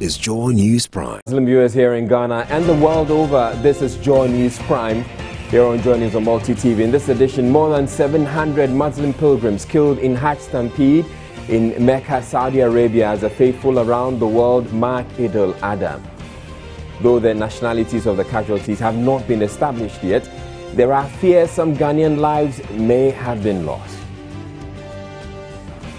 is Joy News Prime. Muslim viewers here in Ghana and the world over, this is Joy News Prime. Here on Joy News on Multi-TV. In this edition, more than 700 Muslim pilgrims killed in Hajj stampede in Mecca, Saudi Arabia, as the faithful around the world mark al-Adha. Though the nationalities of the casualties have not been established yet, there are fears some Ghanaian lives may have been lost.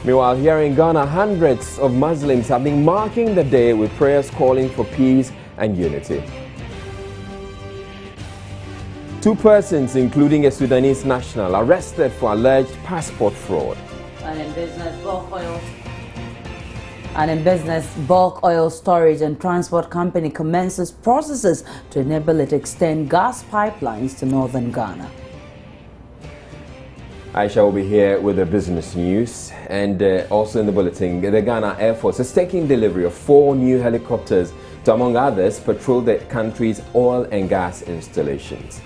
Meanwhile, here in Ghana, hundreds of Muslims have been marking the day with prayers calling for peace and unity. Two persons, including a Sudanese national, arrested for alleged passport fraud. And in business, bulk oil storage and transport company commences processes to enable it to extend gas pipelines to northern Ghana. Aisha will be here with the business news, and also in the bulletin, the Ghana Air Force is taking delivery of 4 new helicopters to, among others, patrol the country's oil and gas installations.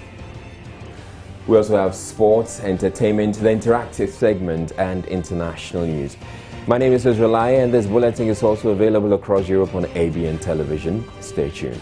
We also have sports, entertainment, the interactive segment, and international news. My name is Israelaya, and this bulletin is also available across Europe on ABN television. Stay tuned.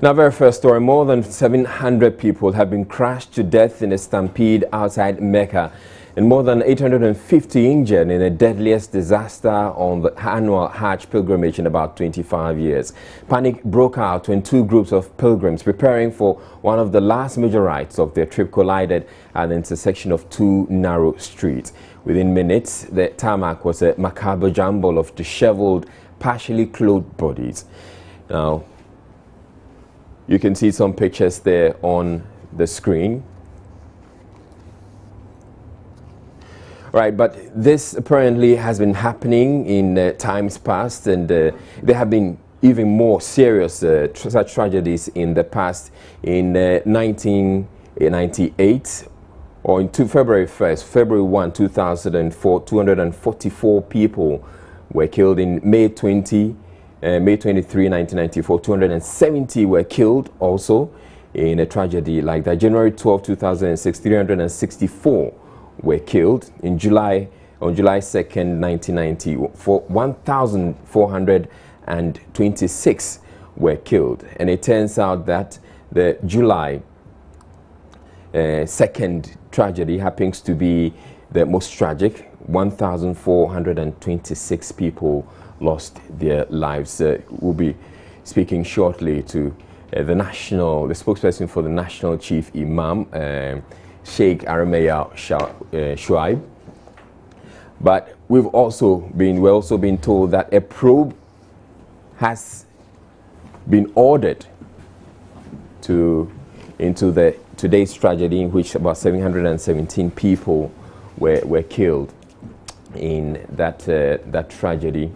Now, very first story, more than 700 people have been crushed to death in a stampede outside Mecca, and more than 850 injured in the deadliest disaster on the annual Hajj pilgrimage in about 25 years. Panic broke out when 2 groups of pilgrims preparing for one of the last major rites of their trip collided at the intersection of 2 narrow streets. Within minutes, the tarmac was a macabre jumble of disheveled, partially clothed bodies. Now, you can see some pictures there on the screen. Right, but this apparently has been happening in times past, and there have been even more serious such tragedies in the past. In 1998, or in February 1, 2004, 244 people were killed. In May 23, 1994, 270 were killed also in a tragedy like that. January 12, 2006, 364 were killed. On July 2nd, 1990, 1,426 were killed. And it turns out that the July 2nd tragedy happens to be the most tragic. 1,426 people lost their lives. We'll be speaking shortly to the spokesperson for the National Chief Imam, Sheikh Barima Osei. But we're also been told that a probe has been ordered into today's tragedy, in which about 717 people were killed in that tragedy.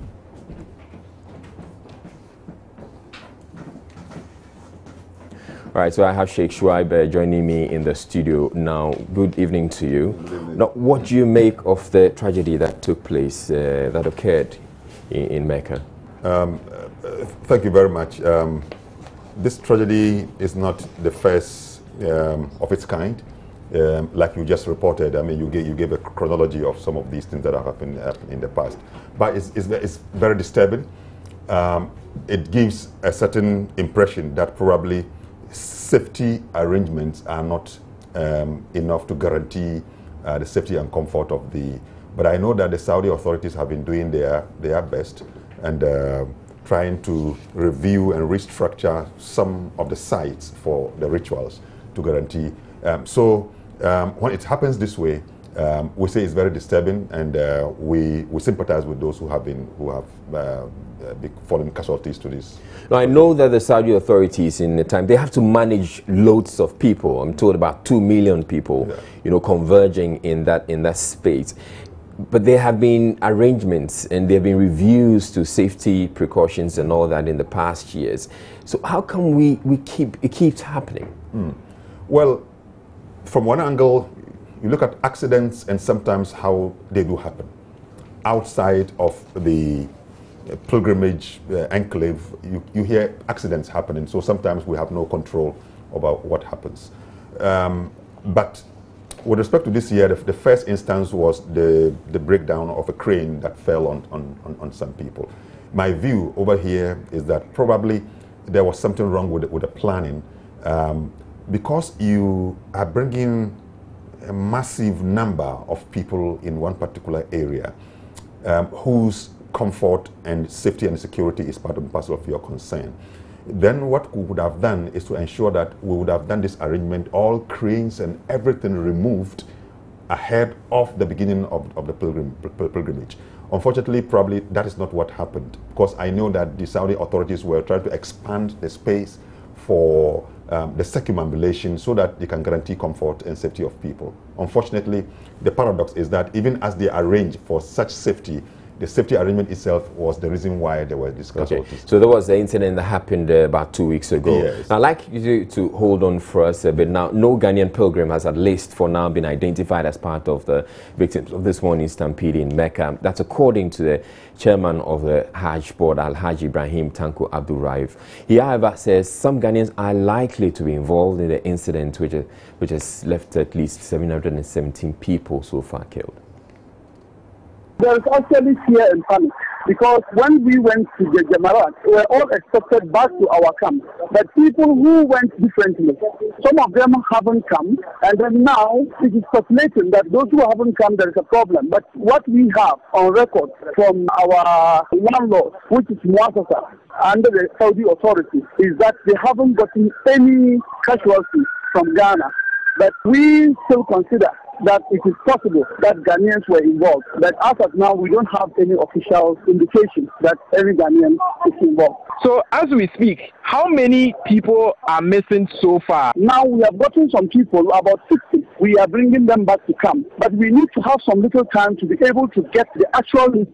All right, so I have Sheikh Shuaib joining me in the studio now. Good evening to you. Now, what do you make of the tragedy that took place, that occurred in Mecca? Thank you very much. This tragedy is not the first of its kind. Like you just reported, I mean, you gave a chronology of some of these things that have happened in the past. But it's very disturbing. It gives a certain impression that probably safety arrangements are not enough to guarantee the safety and comfort of the. But I know that the Saudi authorities have been doing their best and trying to review and restructure some of the sites for the rituals to guarantee. When it happens this way, we say it's very disturbing, and we sympathize with those who have fallen casualties to this. Now, I know that the Saudi authorities in the time, they have to manage loads of people. I'm told about 2 million people, converging in that space. But there have been arrangements and there have been reviews to safety precautions and all that in the past years. So how come it keeps happening? Well, from one angle, you look at accidents and sometimes how they do happen. Outside of the pilgrimage enclave, you hear accidents happening, so sometimes we have no control about what happens. But With respect to this year, the first instance was the breakdown of a crane that fell on some people. My view over here is that probably there was something wrong with the planning, because you are bringing a massive number of people in one particular area whose comfort and safety and security is part and parcel of your concern. Then what we would have done is to ensure that we would have done this arrangement, all cranes and everything removed ahead of the beginning of the pilgrimage. Unfortunately, probably that is not what happened, because I know that the Saudi authorities were trying to expand the space for the circumambulation so that they can guarantee comfort and safety of people. Unfortunately, the paradox is that even as they arranged for such safety, the safety arrangement itself was the reason why there were these casualties. So there was the incident that happened about 2 weeks ago. Yes. I'd like you to hold on for us a bit. Now, no Ghanaian pilgrim has at least for now been identified as part of the victims of this morning's stampede in Mecca. That's according to the chairman of the Hajj board, Al-Hajj Ibrahim Tanko Abdul Raif. He, however, says some Ghanaians are likely to be involved in the incident, which has left at least 717 people so far killed. There is actually fear and panic, because when we went to the Jamarat, we were all expected back to our camp. But people who went differently, some of them haven't come, and then now it is speculating that those who haven't come, there is a problem. But what we have on record from our landlord, which is Muassasa, under the Saudi authorities, is that they haven't gotten any casualties from Ghana. But we still consider that it is possible that Ghanaians were involved. But as of now, we don't have any official indication that any Ghanaian is involved. So as we speak, how many people are missing so far? Now we have gotten some people, about 60. We are bringing them back to camp. But we need to have some little time to be able to get the actual list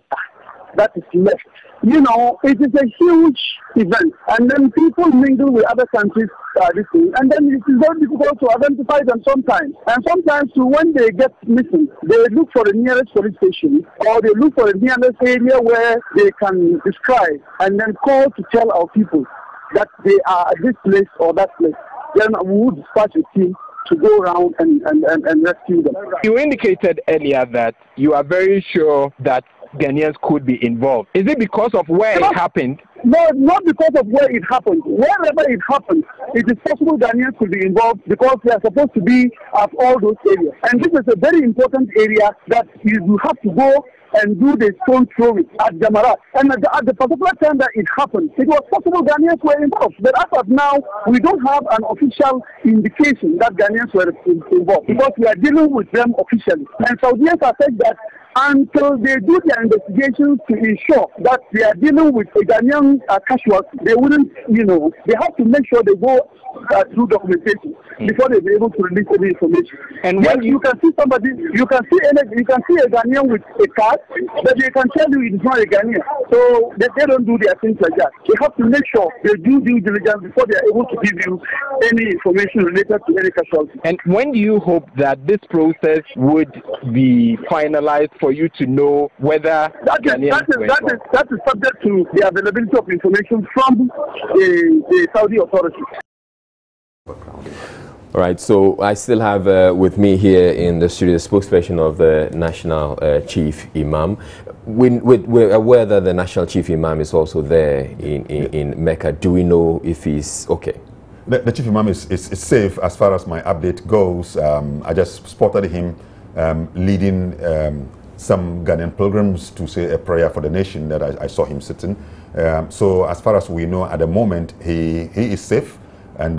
that is left. You know, it is a huge event, and then people mingle with other countries, and then it is very difficult to identify them sometimes. And sometimes too, when they get missing, they look for the nearest police station, or they look for the nearest area where they can describe, and then call to tell our people that they are at this place or that place. Then we would dispatch a team to go around and rescue them. You indicated earlier that you are very sure that Ghanaians could be involved. Is it because of where it happened? No, not because of where it happened. Wherever it happened, it is possible Ghanaians could be involved, because they are supposed to be at all those areas. And this is a very important area that you have to go and do the stone throwing at Jamarat. And at the particular time that it happened, it was possible Ghanaians were involved. But as of now, we don't have an official indication that Ghanaians were involved, because we are dealing with them officially. And Saudians have said that until they do their investigations to ensure that they are dealing with a Ghanaian casualty, they wouldn't, they have to make sure they go through documentation before they be able to release any information. And when you can see somebody, you can see a Ghanaian with a card, but they can tell you it's not a Ghanaian. So they don't do their things like that. They have to make sure they do due diligence before they are able to give you any information related to any casualty. And when do you hope that this process would be finalized for you to know whether that is subject to the availability of information from the Saudi authorities. All right, so I still have with me here in the studio the spokesperson of the National Chief Imam. We're aware that the National Chief Imam is also there in Mecca. Do we know if he's okay? The Chief Imam is safe as far as my update goes. I just spotted him leading some Ghanaian pilgrims to say a prayer for the nation that I saw him sitting. So as far as we know at the moment, he is safe, and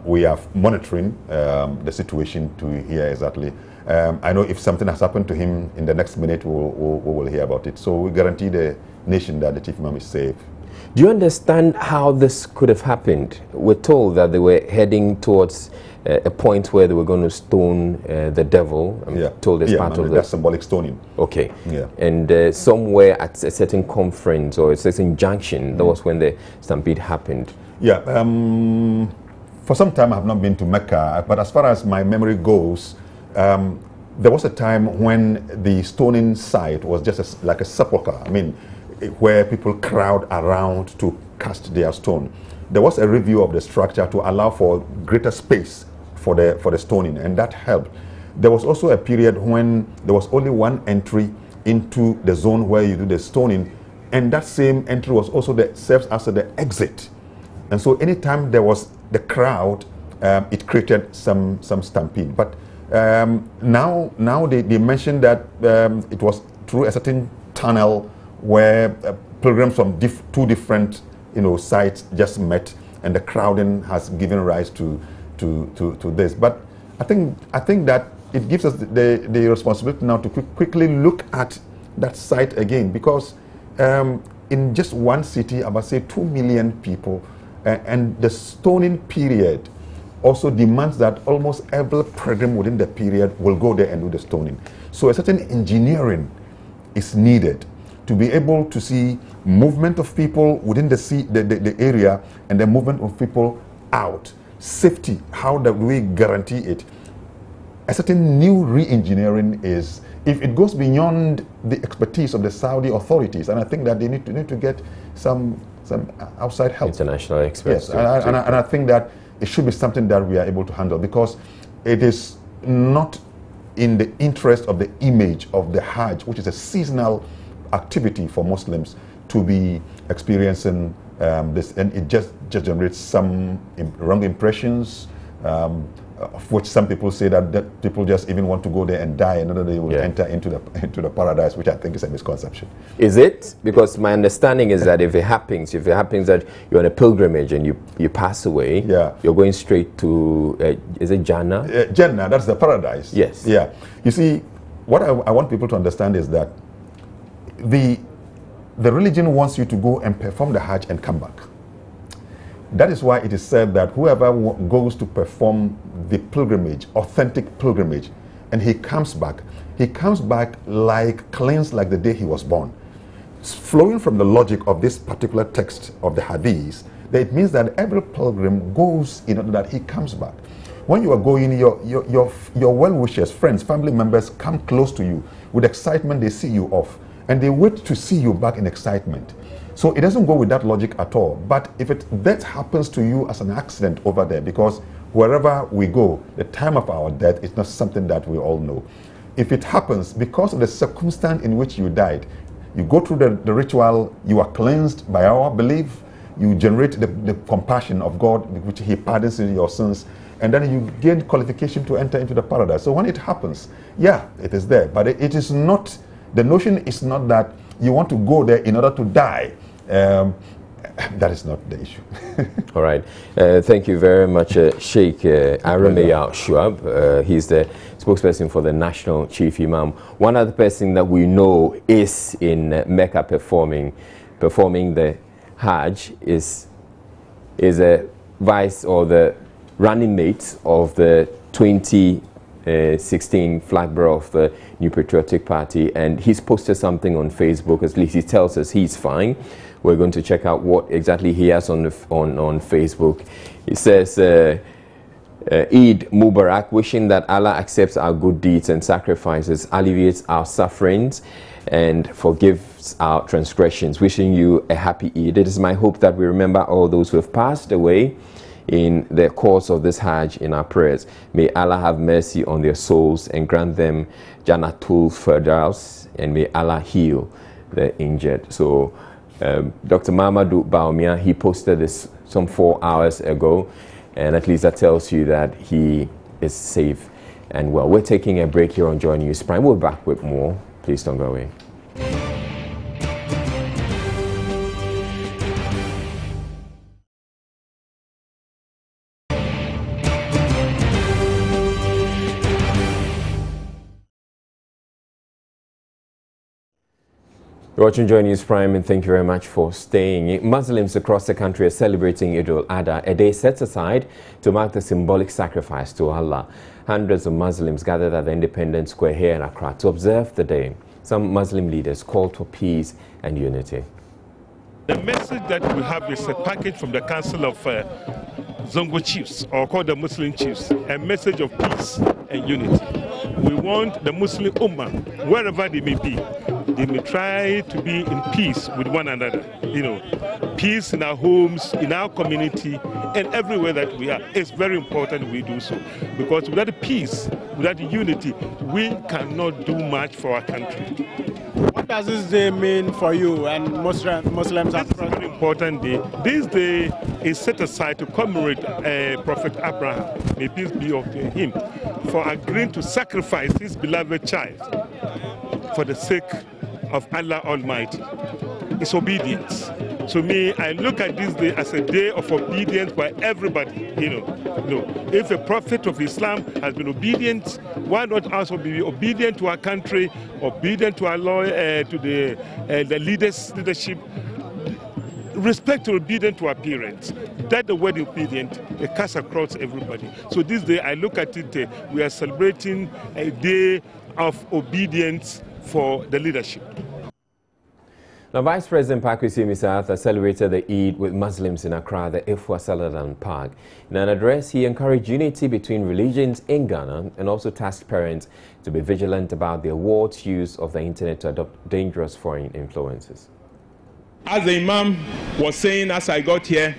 we are monitoring the situation to hear exactly. I know if something has happened to him in the next minute, we will hear about it. So we guarantee the nation that the Chief Imam is safe. Do you understand how this could have happened? We're told that they were heading towards a point where they were going to stone the devil. I'm told it's part of that's symbolic stoning. Okay. Yeah. And somewhere at a certain conference or a certain junction, that was when the stampede happened. Yeah. For some time I have not been to Mecca, but as far as my memory goes, there was a time when the stoning site was just like a sepulchre. I mean, where people crowd around to cast their stone. There was a review of the structure to allow for greater space for the stoning, and that helped. There was also a period when there was only one entry into the zone where you do the stoning, and that same entry was also serves as the exit. And so anytime there was the crowd, it created some stampede. But now they mentioned that it was through a certain tunnel where pilgrims from two different sites just met, and the crowding has given rise to this. But I think that it gives us the responsibility now to quickly look at that site again, because in just one city, about say 2 million people, and the stoning period also demands that almost every pilgrim within the period will go there and do the stoning. So a certain engineering is needed to be able to see movement of people within the area and the movement of people out. Safety, how do we guarantee it? A certain new re-engineering is, if it goes beyond the expertise of the Saudi authorities, and I think that they need to get some outside help. International experts. Yes, and I think that it should be something that we are able to handle, because it is not in the interest of the image of the Hajj, which is a seasonal activity for Muslims, to be experiencing this, and it just generates some wrong impressions, of which some people say that people just even want to go there and die, and then they will enter into the paradise, which I think is a misconception. Is it? Because my understanding is that if it happens that you're on a pilgrimage and you pass away, you're going straight to is it Jannah? Jannah, that's the paradise. Yes. Yeah. You see, what I want people to understand is that the religion wants you to go and perform the Hajj and come back. That is why it is said that whoever goes to perform the pilgrimage, authentic pilgrimage, and he comes back like cleansed like the day he was born. Flowing from the logic of this particular text of the Hadith, that it means that every pilgrim goes in order that he comes back. When you are going, your well-wishers, friends, family members come close to you. With excitement, they see you off, and they wait to see you back in excitement. So it doesn't go with that logic at all. But if that happens to you as an accident over there, because wherever we go, the time of our death is not something that we all know. If it happens because of the circumstance in which you died, you go through the ritual, you are cleansed by our belief, you generate the compassion of God, which He pardons your sins, and then you gain qualification to enter into the paradise. So when it happens, yeah, it is there. But it is not, the notion is not that you want to go there in order to die. That is not the issue. All right. Thank you very much, Sheikh Barima Osei. He's the spokesperson for the National Chief Imam. One other person that we know is in Mecca performing the Hajj is a vice or the running mate of the 2016 flag bearer of the New Patriotic Party, and he's posted something on Facebook. At least he tells us he's fine. We're going to check out what exactly he has on Facebook. He says, Eid Mubarak, wishing that Allah accepts our good deeds and sacrifices, alleviates our sufferings, and forgives our transgressions. Wishing you a happy Eid. It is my hope that we remember all those who have passed away in the course of this Hajj in our prayers. May Allah have mercy on their souls and grant them Jannatul Firdaus, and may Allah heal the injured. So Dr. Mamadou Baumia, he posted this some 4 hours ago, and at least that tells you that he is safe and well. We're taking a break here on Joy News Prime. We'll be back with more. Please don't go away. You're watching Joy News Prime, and thank you very much for staying. Muslims across the country are celebrating al-Adha, a day set aside to mark the symbolic sacrifice to Allah. Hundreds of Muslims gathered at the Independence Square here in Accra to observe the day. Some Muslim leaders called for peace and unity. The message that we have is a package from the Council of Zongo Chiefs, or called the Muslim Chiefs, a message of peace and unity. We want the Muslim Ummah, wherever they may be, they may try to be in peace with one another. You know, peace in our homes, in our community, and everywhere that we are. It's very important we do so, because without peace, without unity, we cannot do much for our country. What does this day mean for you and Muslims? This is a very important day. This day is set aside to commemorate Prophet Abraham, may peace be upon him, for agreeing to sacrifice his beloved child for the sake of Allah Almighty. It's obedience. To me, I look at this day as a day of obedience by everybody. If a prophet of Islam has been obedient, why not also be obedient to our country, obedient to our law, to the leadership, respect and obedient to our parents. That the word obedient, it cuts across everybody. So this day, I look at it, we are celebrating a day of obedience for the leadership. Now, Vice President Park Osei celebrated the Eid with Muslims in Accra, the Ifwa Saladan Park. In an address, he encouraged unity between religions in Ghana and also tasked parents to be vigilant about their warped use of the internet to adopt dangerous foreign influences. As the Imam was saying as I got here,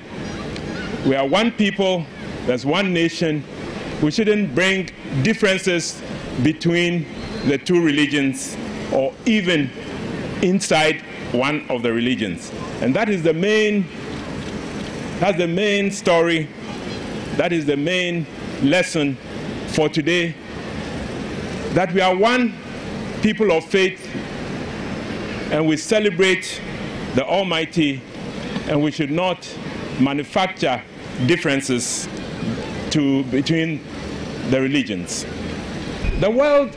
we are one people, there's one nation. We shouldn't bring differences between the two religions or even inside one of the religions. And that is the main story, that is the main lesson for today, that we are one people of faith and we celebrate the Almighty, and we should not manufacture differences between the religions. The world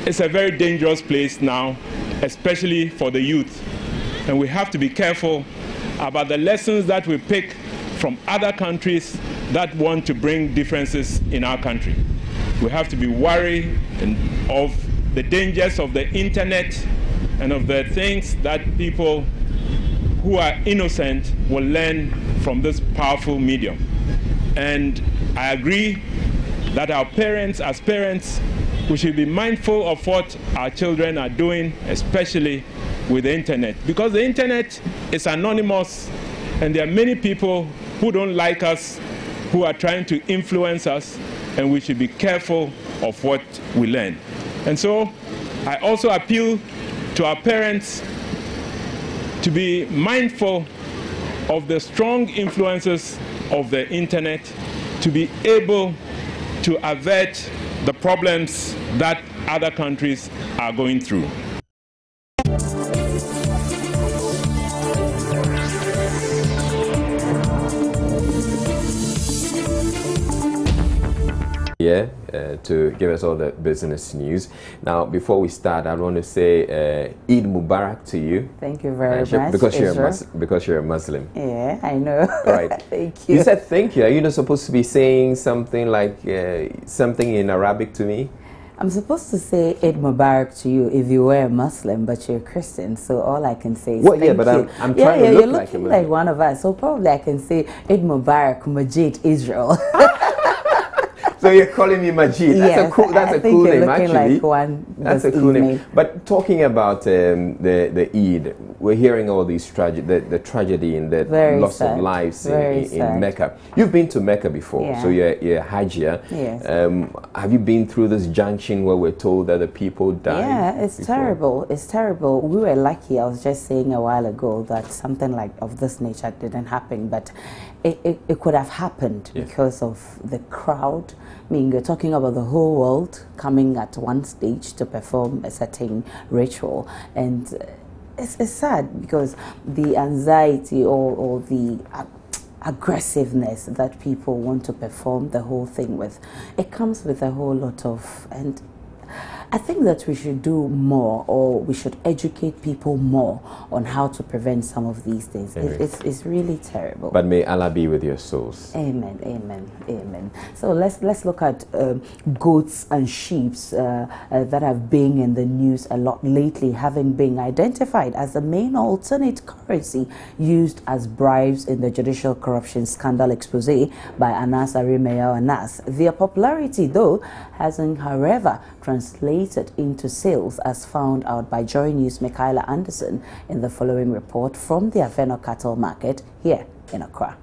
is a very dangerous place now, especially for the youth, and we have to be careful about the lessons that we pick from other countries that want to bring differences in our country. We have to be worried of the dangers of the internet and of the things that people who are innocent will learn from this powerful medium. And I agree that our parents, as parents, we should be mindful of what our children are doing, especially with the internet. Because the internet is anonymous, and there are many people who don't like us, who are trying to influence us, and we should be careful of what we learn. And so I also appeal to our parents to be mindful of the strong influences of the internet, to be able to avert the problems that other countries are going through. To give us all the business news. Now, before we start, I want to say Eid Mubarak to you. Thank you very much. Because you're a Muslim. Yeah, I know. Right. Thank you. You said thank you. Are you not supposed to be saying something like something in Arabic to me? I'm supposed to say Eid Mubarak to you if you were a Muslim, but you're a Christian, so all I can say is thank you. But I'm trying to look like a Muslim. Like one of us, so probably I can say Eid Mubarak, Majid Israel. So you're calling me Majid. That's a cool name, actually. That's a cool name. But talking about the Eid, we're hearing all these the tragedy and the loss of lives in Mecca. You've been to Mecca before, so you're a Hajjia. Yes. Have you been through this junction where we're told that the people died? Yeah, it's terrible. It's terrible. We were lucky. I was just saying a while ago that something like of this nature didn't happen, but it could have happened because of the crowd. I mean, you're talking about the whole world coming at one stage to perform a certain ritual, and it's sad because the anxiety or the aggressiveness that people want to perform the whole thing with, it comes with a whole lot of, and I think that we should do more, or we should educate people more on how to prevent some of these things. It's really terrible. But may Allah be with your souls. Amen, amen, amen. So let's look at goats and sheep that have been in the news a lot lately, having been identified as the main alternate currency used as bribes in the judicial corruption scandal expose by Anas Arimeo Anas. Their popularity, though, hasn't, however, translated into sales, as found out by Joy News' Michaela Anderson in the following report from the Aveno cattle market here in Accra.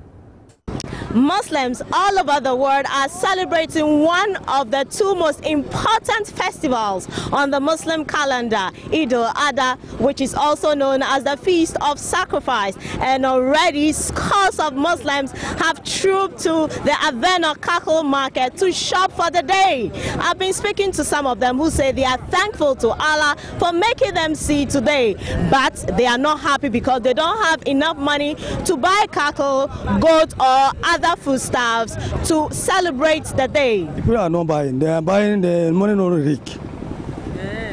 Muslims all over the world are celebrating one of the two most important festivals on the Muslim calendar, al-Adha, which is also known as the Feast of Sacrifice. And already scores of Muslims have trooped to the Avena Kakul market to shop for the day. I've been speaking to some of them who say they are thankful to Allah for making them see today, but they are not happy because they don't have enough money to buy cattle, goat or other foodstuffs to celebrate the day. People are not buying, they are buying the money not rich.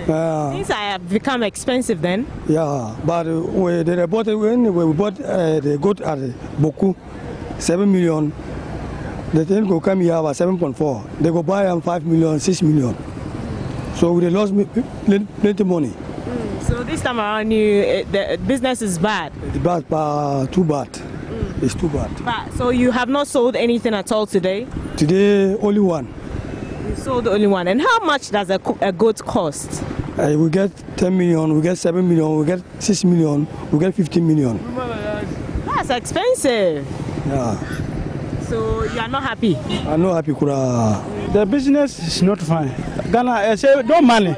Things have become expensive then? Yeah, but when we bought the goat at Boku, 7 million, the thing go come here about 7.4. They go buy them 5 million, 6 million. So they lost plenty money. So this time around, the business is bad? It's bad, too bad. It's too bad. So you have not sold anything at all today? Today, only one. You sold only one. And how much does a goat cost? We get 10 million, we get 7 million, we get 6 million, we get 15 million. That's expensive. Yeah. So you are not happy? I'm not happy. The business is not fine. Ghana say no money,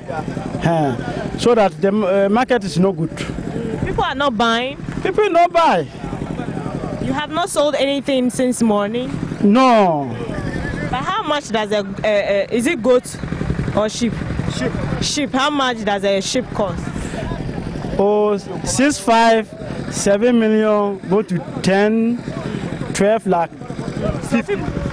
so that the market is no good. People are not buying? People not buy. You have not sold anything since morning? No. But how much does is it goat or sheep? Sheep. How much does a sheep cost? Oh, 6.5, 7 million, go to 10, 12 lakh.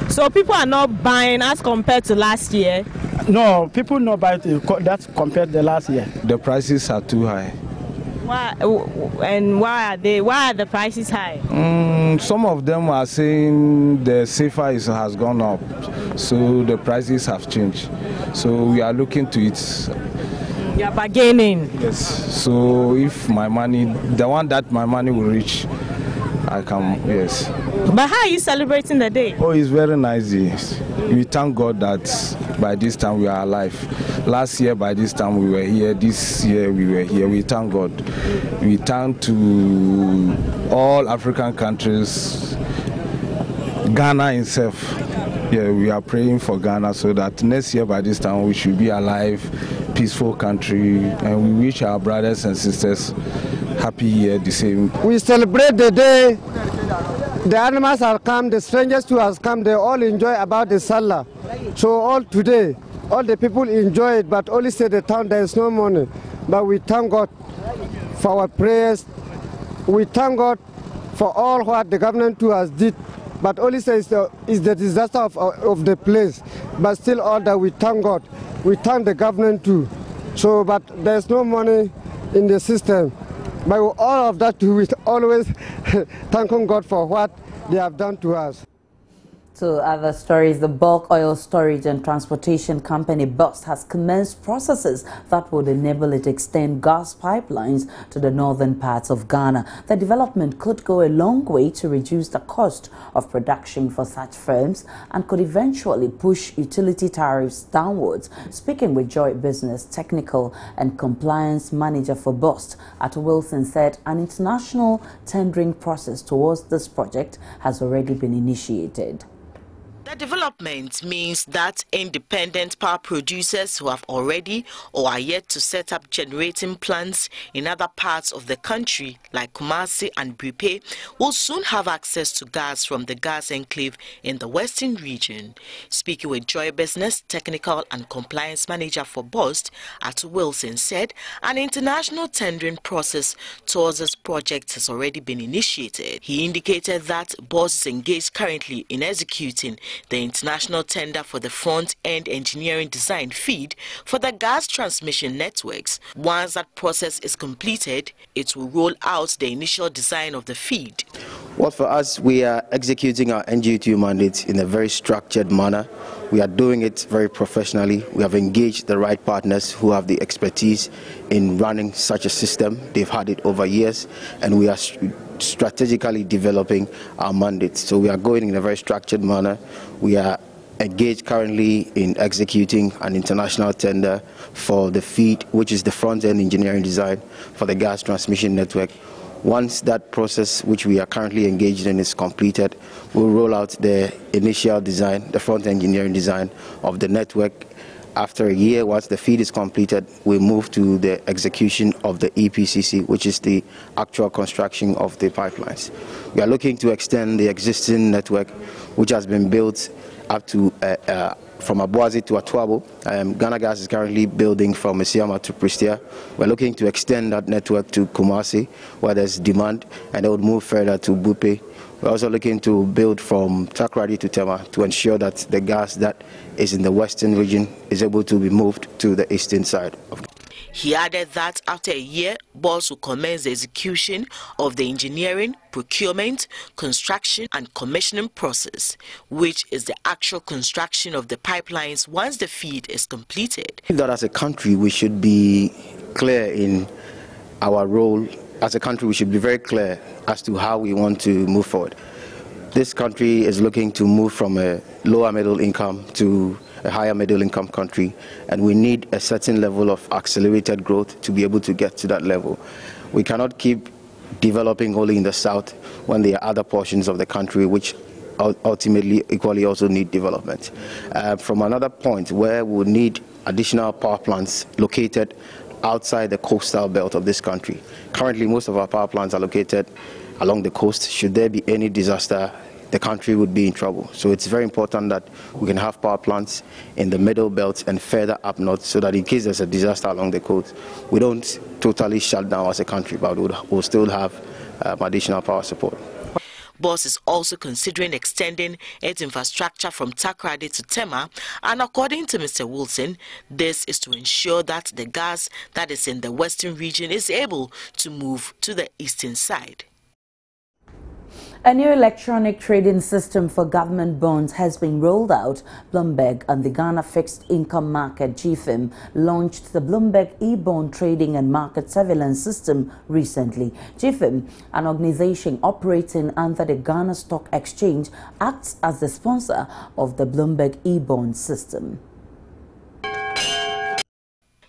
So people are not buying as compared to last year? No, people not buy that compared to last year. The prices are too high. Why? And why are the prices high? Some of them are saying the safer has gone up, so the prices have changed. So we are looking to it. You are bargaining. Yes. So if my money, the one that my money will reach, I can, yes. But how are you celebrating the day? Oh, it's very nice. Yes. We thank God that by this time we are alive. Last year by this time we were here. This year we were here. We thank God. We thank to all African countries, Ghana itself. Yeah, we are praying for Ghana so that next year by this time we should be alive, peaceful country, and we wish our brothers and sisters happy year the same. We celebrate the day. The animals have come, the strangers too has come. They all enjoy about the Salah. So all today, all the people enjoy it, but only say the town there is no money. But we thank God for our prayers. We thank God for all what the government too has did. But only say it's the disaster of the place. But still all that we thank God. We thank the government too. So, but there's no money in the system. But all of that we always thanking God for what they have done to us. To other stories, the bulk oil storage and transportation company BOST has commenced processes that would enable it to extend gas pipelines to the northern parts of Ghana. The development could go a long way to reduce the cost of production for such firms and could eventually push utility tariffs downwards. Speaking with Joy Business, Technical and Compliance Manager for BOST at Wilson said an international tendering process towards this project has already been initiated. The development means that independent power producers who have already or are yet to set up generating plants in other parts of the country like Kumasi and Bripe will soon have access to gas from the gas enclave in the western region. Speaking with Joy Business, Technical and Compliance Manager for BOST at Wilson said an international tendering process towards this project has already been initiated. He indicated that BOST is engaged currently in executing the international tender for the front-end engineering design feed for the gas transmission networks. Once that process is completed, it will roll out the initial design of the feed. Well, for us, we are executing our NGT mandate in a very structured manner. We are doing it very professionally. We have engaged the right partners who have the expertise in running such a system. They've had it over years, and we are strategically developing our mandates. So we are going in a very structured manner. We are engaged currently in executing an international tender for the feed, which is the front-end engineering design for the gas transmission network. Once that process, which we are currently engaged in, is completed, we'll roll out the initial design, the front engineering design of the network. After a year, once the feed is completed, we move to the execution of the EPCC, which is the actual construction of the pipelines. We are looking to extend the existing network, which has been built up to from Abuazi to Atuabo. Ghana Gas is currently building from Isiama to Prestia. We're looking to extend that network to Kumasi, where there's demand, and it would move further to Bupe. We're also looking to build from Takoradi to Tema to ensure that the gas that is in the western region is able to be moved to the eastern side. He added that after a year, BOS will commence the execution of the engineering, procurement, construction and commissioning process, which is the actual construction of the pipelines once the feed is completed. I think that as a country we should be clear in our role. As a country we should be very clear as to how we want to move forward. This country is looking to move from a lower middle income to a higher middle income country, and we need a certain level of accelerated growth to be able to get to that level. We cannot keep developing only in the south when there are other portions of the country which ultimately equally also need development. From another point where we need additional power plants located outside the coastal belt of this country. Currently most of our power plants are located along the coast. Should there be any disaster, the country would be in trouble. So it's very important that we can have power plants in the middle belt and further up north, so that in case there's a disaster along the coast, we don't totally shut down as a country, but we'll still have additional power support. BOS is also considering extending its infrastructure from Takoradi to Tema, and according to Mr. Wilson, this is to ensure that the gas that is in the western region is able to move to the eastern side. A new electronic trading system for government bonds has been rolled out. Bloomberg and the Ghana Fixed Income Market GFIM launched the Bloomberg e-bond trading and market surveillance system recently. GFIM, an organization operating under the Ghana Stock Exchange, acts as the sponsor of the Bloomberg e-bond system.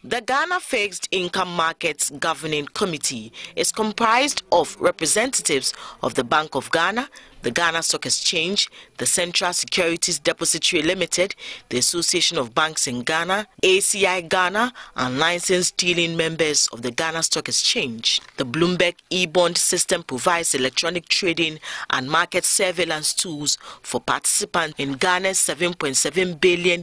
The Ghana Fixed Income Markets Governing Committee is comprised of representatives of the Bank of Ghana, the Ghana Stock Exchange, the Central Securities Depository Limited, the Association of Banks in Ghana, ACI Ghana, and licensed dealing members of the Ghana Stock Exchange. The Bloomberg e-bond system provides electronic trading and market surveillance tools for participants in Ghana's $7.7 billion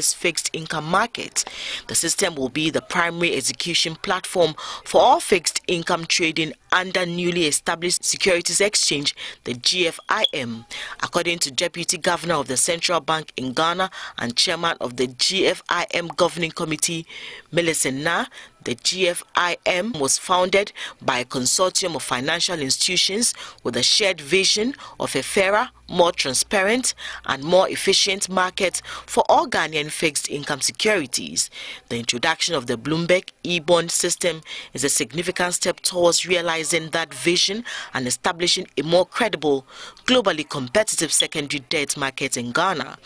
fixed income market. The system will be the primary execution platform for all fixed income trading under newly established Securities Exchange, the GFIM. According to Deputy Governor of the Central Bank in Ghana and Chairman of the GFIM Governing Committee, Millicent Na, the GFIM was founded by a consortium of financial institutions with a shared vision of a fairer, more transparent and more efficient market for all Ghanaian fixed income securities. The introduction of the Bloomberg e-bond system is a significant step towards realizing that vision and establishing a more credible, globally competitive secondary debt market in Ghana.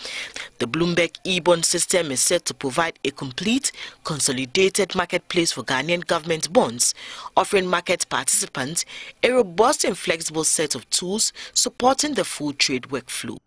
The Bloomberg e-bond system is set to provide a complete, consolidated marketplace for Ghanaian government bonds, offering market participants a robust and flexible set of tools supporting the full trade workflow.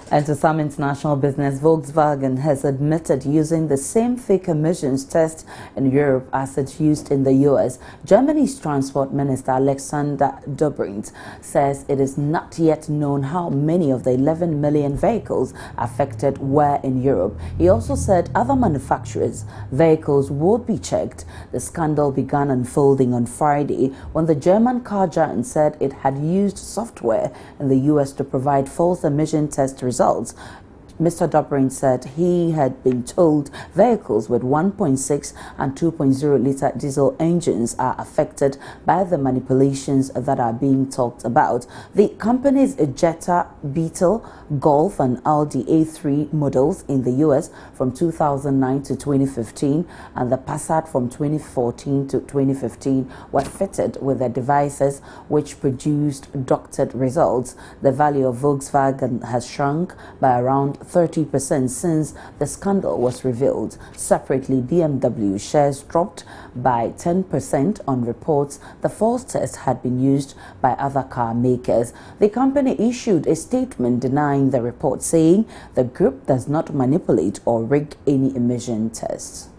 And to some international business, Volkswagen has admitted using the same fake emissions test in Europe as it used in the US. Germany's Transport Minister Alexander Dobrindt says it is not yet known how many of the 11 million vehicles affected were in Europe. He also said other manufacturers' vehicles would be checked. The scandal began unfolding on Friday when the German car giant said it had used software in the US to provide false emission test results. Mr. Dobrindt said he had been told vehicles with 1.6 and 2.0 liter diesel engines are affected by the manipulations that are being talked about. The company's Jetta, Beetle, Golf and Audi A3 models in the US from 2009 to 2015 and the Passat from 2014 to 2015 were fitted with the devices which produced doctored results. The value of Volkswagen has shrunk by around 30% since the scandal was revealed. Separately, BMW shares dropped by 10% on reports the false test had been used by other car makers. The company issued a statement denying the report, saying the group does not manipulate or rig any emission tests.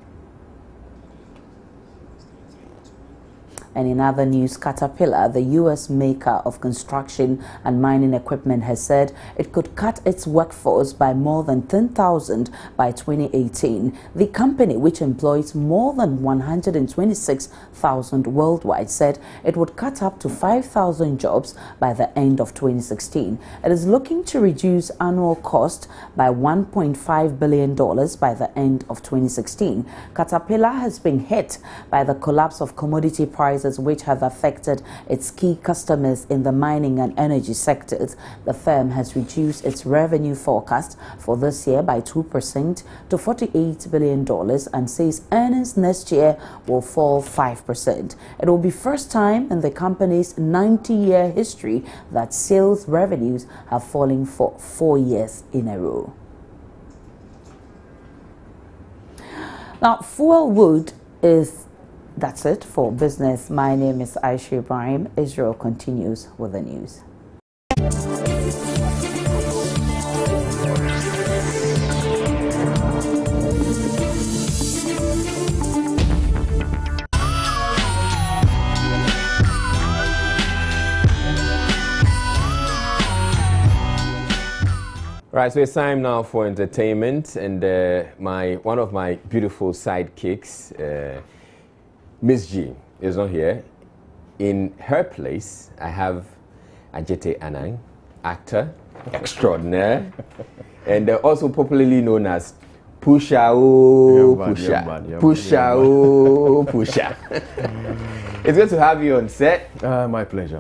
And in other news, Caterpillar, the U.S. maker of construction and mining equipment, has said it could cut its workforce by more than 10,000 by 2018. The company, which employs more than 126,000 worldwide, said it would cut up to 5,000 jobs by the end of 2016. It is looking to reduce annual cost by $1.5 billion by the end of 2016. Caterpillar has been hit by the collapse of commodity prices, which have affected its key customers in the mining and energy sectors. The firm has reduced its revenue forecast for this year by 2% to $48 billion and says earnings next year will fall 5%. It will be first time in the company's 90-year history that sales revenues have fallen for 4 years in a row. Now, fuel wood is That's it for business. My name is Aisha Ibrahim. Israel continues with the news. Right, so it's time now for entertainment, and one of my beautiful sidekicks, Miss G, is not here. In her place, I have Ajete Anang, actor extraordinaire, and also popularly known as Pusha O Pusha. Pusha O Pusha. It's good to have you on set. My pleasure.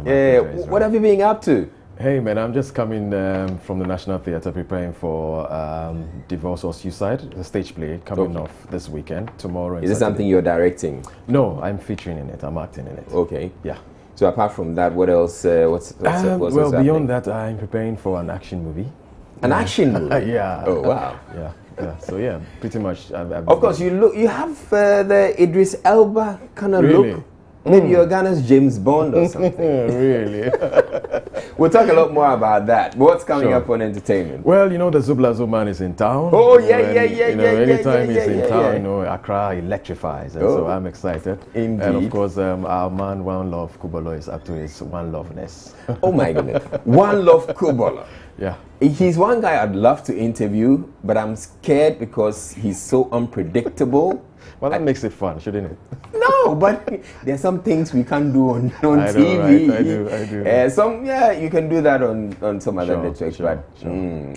What have you been up to? Hey man, I'm just coming from the National Theatre preparing for Divorce or Suicide, the stage play coming off this weekend, tomorrow. Is this something you're directing? No, I'm featuring in it. I'm acting in it. Okay. Yeah. So apart from that, what else? What's well, beyond that, I'm preparing for an action movie. An action movie? Yeah. Oh wow. Yeah. Yeah. So yeah, pretty much. Of course, you have the Idris Elba kind of look. Maybe you're Ghana's James Bond or something. Really? We'll talk a lot more about that. But what's coming up on entertainment? Well, you know, the Zubla Zuman is in town. Oh, yeah. Anytime he's in town, you know, Accra electrifies. And so I'm excited. Indeed. And of course, our man, One Love Kubolo, is up to his one loveness. Oh, my goodness. One Love Kubolo. Yeah. He's one guy I'd love to interview, but I'm scared because he's so unpredictable. Well, that makes it fun, shouldn't it? No, but there's some things we can't do on I TV. know, right? I do. You can do that on some other networks. Sure.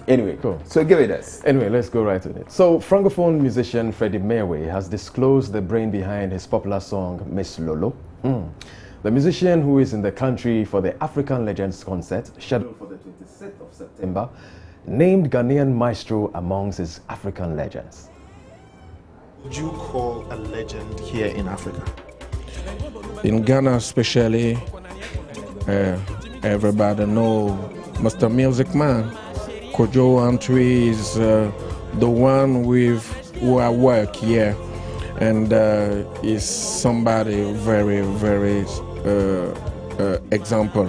Anyway, cool. So give it us. Anyway, let's go right in it. So, Francophone musician Freddie Merwe has disclosed the brain behind his popular song, Miss Lolo. The musician, who is in the country for the African Legends concert, scheduled for the 26th of September, named Ghanaian maestro amongst his African legends. Would you call a legend here in Africa? In Ghana especially, everybody know Mr. Music Man. Kojo Antwi is the one who I work here, and is somebody very, very example,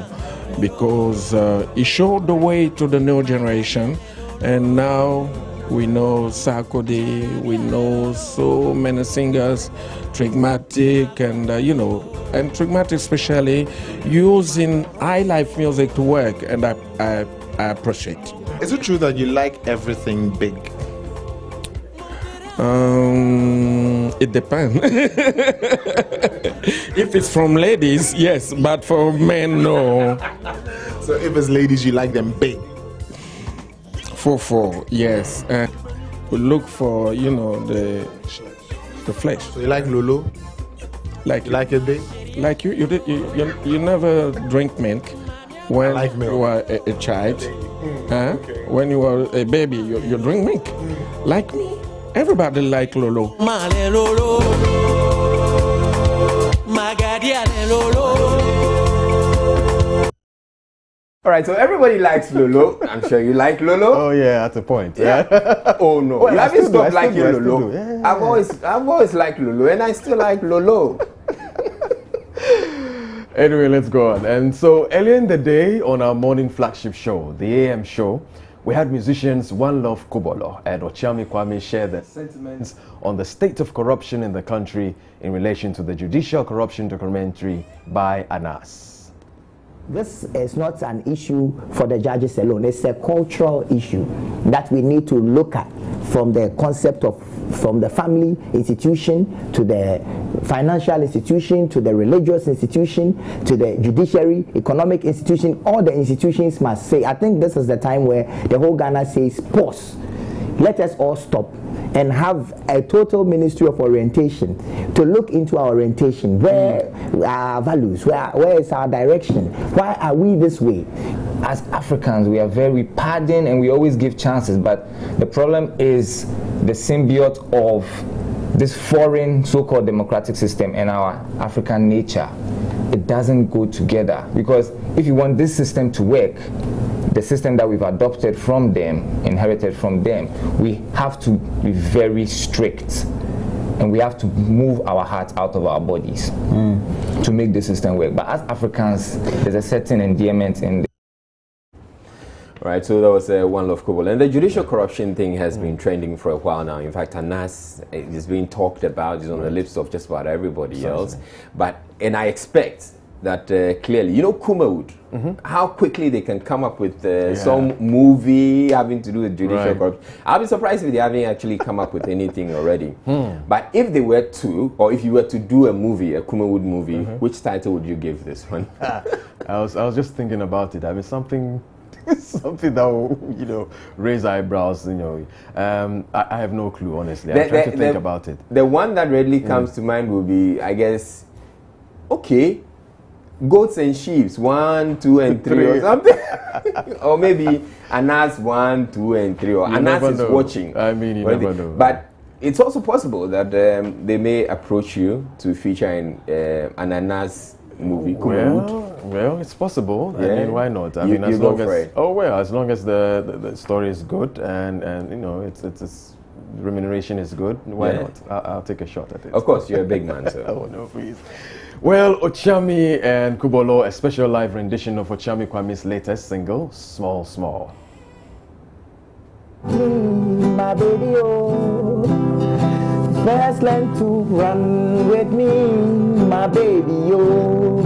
because he showed the way to the new generation, and now we know Sarkodie, we know so many singers, Trigmatic, and and Trigmatic especially using high life music to work, and I appreciate. Is it true that you like everything big? It depends. If it's from ladies, yes, but for men, no. So if it's ladies, you like them big? For yes. We look for the flesh. So you like Lolo? Like you like it big? Like you never drink milk when you were a child. Okay. When you were a baby, you drink milk. Like me, everybody like Lolo. All right, so everybody likes Lolo. I'm sure you like Lolo. Oh yeah, at a point. Yeah. Oh no, well, you haven't stopped liking Lolo. Yeah. I've always liked Lolo, and I still like Lolo. Anyway, let's go on. And so earlier in the day on our morning flagship show, the AM show, we had musicians One Love Kubolo and Ochami Kwame share their sentiments on the state of corruption in the country in relation to the judicial corruption documentary by Anas. This is not an issue for the judges alone. It's a cultural issue that we need to look at from the concept of from the family institution to the financial institution to the religious institution to the judiciary, economic institution. All the institutions must say, I think this is the time where the whole Ghana says, pause. Let us all stop and have a total ministry of orientation to look into our orientation. Where are our values? Where is our direction? Why are we this way? As Africans, we are very pardon and we always give chances, but the problem is the symbiote of this foreign so-called democratic system and our African nature. It doesn't go together, because if you want this system to work, the system that we've adopted from them, inherited from them, we have to be very strict and we have to move our hearts out of our bodies to make the system work. But as Africans, there's a certain endearment in Right, so that was One Love Kubolo. And the judicial corruption thing has been trending for a while now. In fact, Anas is being talked about, is on the lips of just about everybody else. And I expect that clearly, you know, Kumawood, how quickly they can come up with some movie having to do with judicial corruption. I'll be surprised if they haven't actually come up with anything already. But if they were to, or if you were to do a movie, a Kumawood movie, which title would you give this one? I was just thinking about it. I mean, something that will, you know, raise eyebrows, you know. I have no clue, honestly. I'm trying to think about it. The one that readily comes to mind will be, I guess, okay, Goats and Sheep, 1, 2, and 3 or something. Or maybe Anas 1, 2, and 3, or Anas is watching. I mean, you never know. But it's also possible that they may approach you to feature in an Anas movie. Well, it's possible. I mean, why not? I mean, as long as as long as the story is good and you know it's remuneration is good, why not? I'll take a shot at it. Of course, you're a big man, so. Oh no, please. Well, Ochami and Kubolo, a special live rendition of Ochami Kwame's latest single, Small Small. My baby, oh, first learn to run with me, my baby, oh.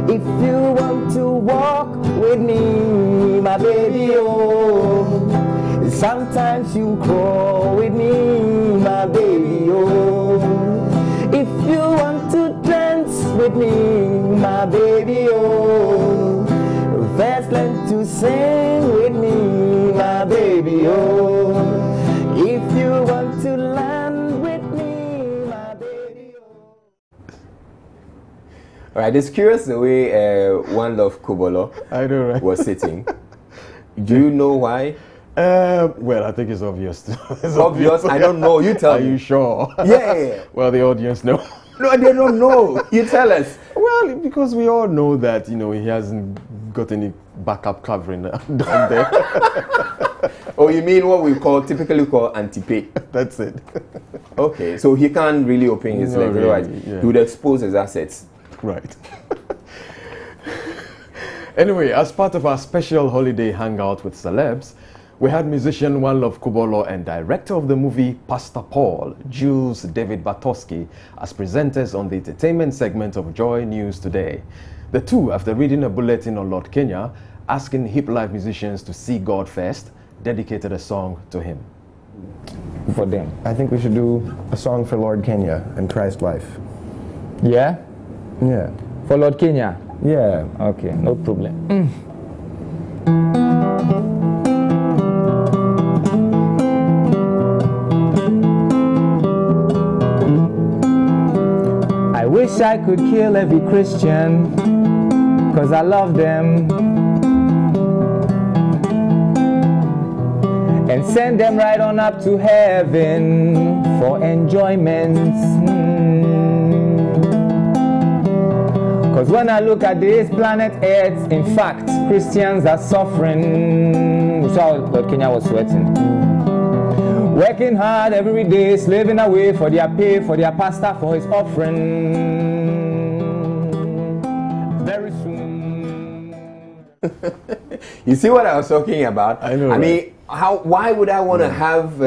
If you want to walk with me, my baby, oh. Sometimes you crawl with me, my baby, oh. If you want to dance with me, my baby, oh. First learn to sing with me, my baby, oh. If you want to land with me, my baby, oh. All right, it's curious the way One Love Kubolo was sitting. Do you know why? Well, I think it's obvious. It's obvious? I don't know. You tell me. Are you sure? Yeah. Well, the audience know. No, they don't know. You tell us. Well, because we all know that, you know, he hasn't got any backup covering down there. Oh, you mean what we typically call anti-pay? That's it. Okay, so he can't really open his legs, otherwise he would expose his assets. Right. Anyway, as part of our special holiday hangout with celebs, we had musician One Love Kubolo and director of the movie Pastor Paul, Jules David Bartowski, as presenters on the entertainment segment of Joy News Today. The two, after reading a bulletin on Lord Kenya, asking hip life musicians to see God first, dedicated a song to him. For them, I think we should do a song for Lord Kenya and Christ life. Yeah? Yeah. For Lord Kenya? Yeah. Okay, no problem. I wish I could kill every Christian, 'cause I love them, and send them right on up to heaven for enjoyment. 'Cause Cause when I look at this planet Earth, in fact, Christians are suffering. We saw Lord Kenya was sweating. Working hard every day, slaving away for their pay, for their pastor, for his offering. Very soon. You see what I was talking about? I know. I mean, why would I want to have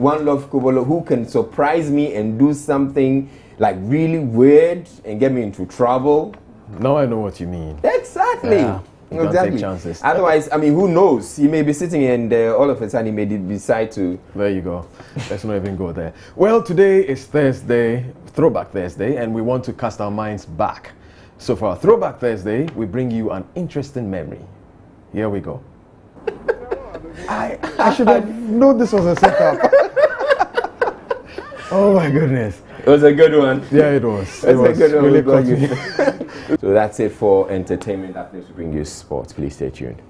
One Love Kobolo who can surprise me and do something like really weird and get me into trouble? Now I know what you mean. Exactly. Yeah. You Exactly. don't take chances. Otherwise, I mean, who knows? He may be sitting and all of a sudden he may decide to... There you go. Let's not even go there. Well, today is Thursday, Throwback Thursday, and we want to cast our minds back. So for our Throwback Thursday, we bring you an interesting memory. Here we go. I should have known this was a setup. Oh my goodness. It was a good one. Yeah, it was. It was a good really one. So that's it for entertainment. After we bring you sports, please stay tuned.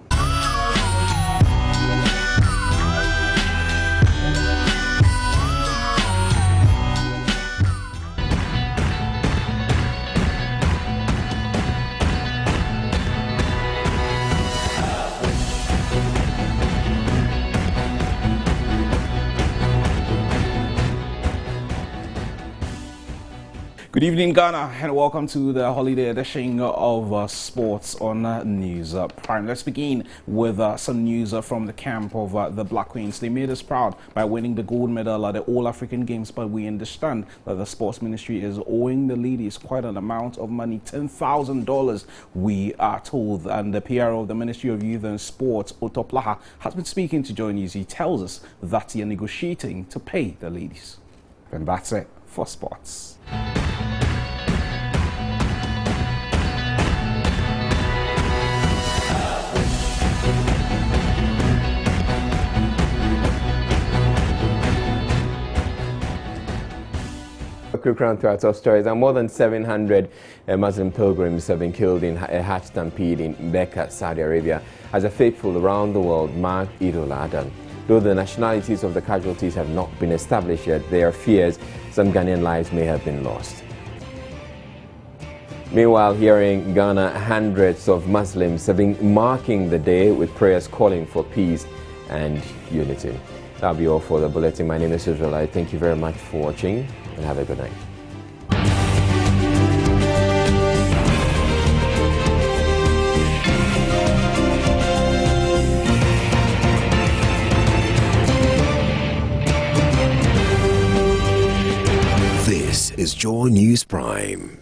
Good evening, Ghana, and welcome to the holiday edition of Sports on News Prime. Let's begin with some news from the camp of the Black Queens. They made us proud by winning the gold medal at the All-African Games, but we understand that the Sports Ministry is owing the ladies quite an amount of money, $10,000, we are told. And the PR of the Ministry of Youth and Sports, Otoplaha, has been speaking to Joy News. He tells us that they are negotiating to pay the ladies. And that's it for sports. Quick round to our top stories. More than 700 Muslim pilgrims have been killed in a Hajj stampede in Mecca, Saudi Arabia, as the faithful around the world mark al-Adha. Though the nationalities of the casualties have not been established yet, there are fears some Ghanaian lives may have been lost. Meanwhile, here in Ghana, hundreds of Muslims have been marking the day with prayers calling for peace and unity. That'll be all for the bulletin. My name is Israel. I thank you very much for watching and have a good night. This is Joy News Prime.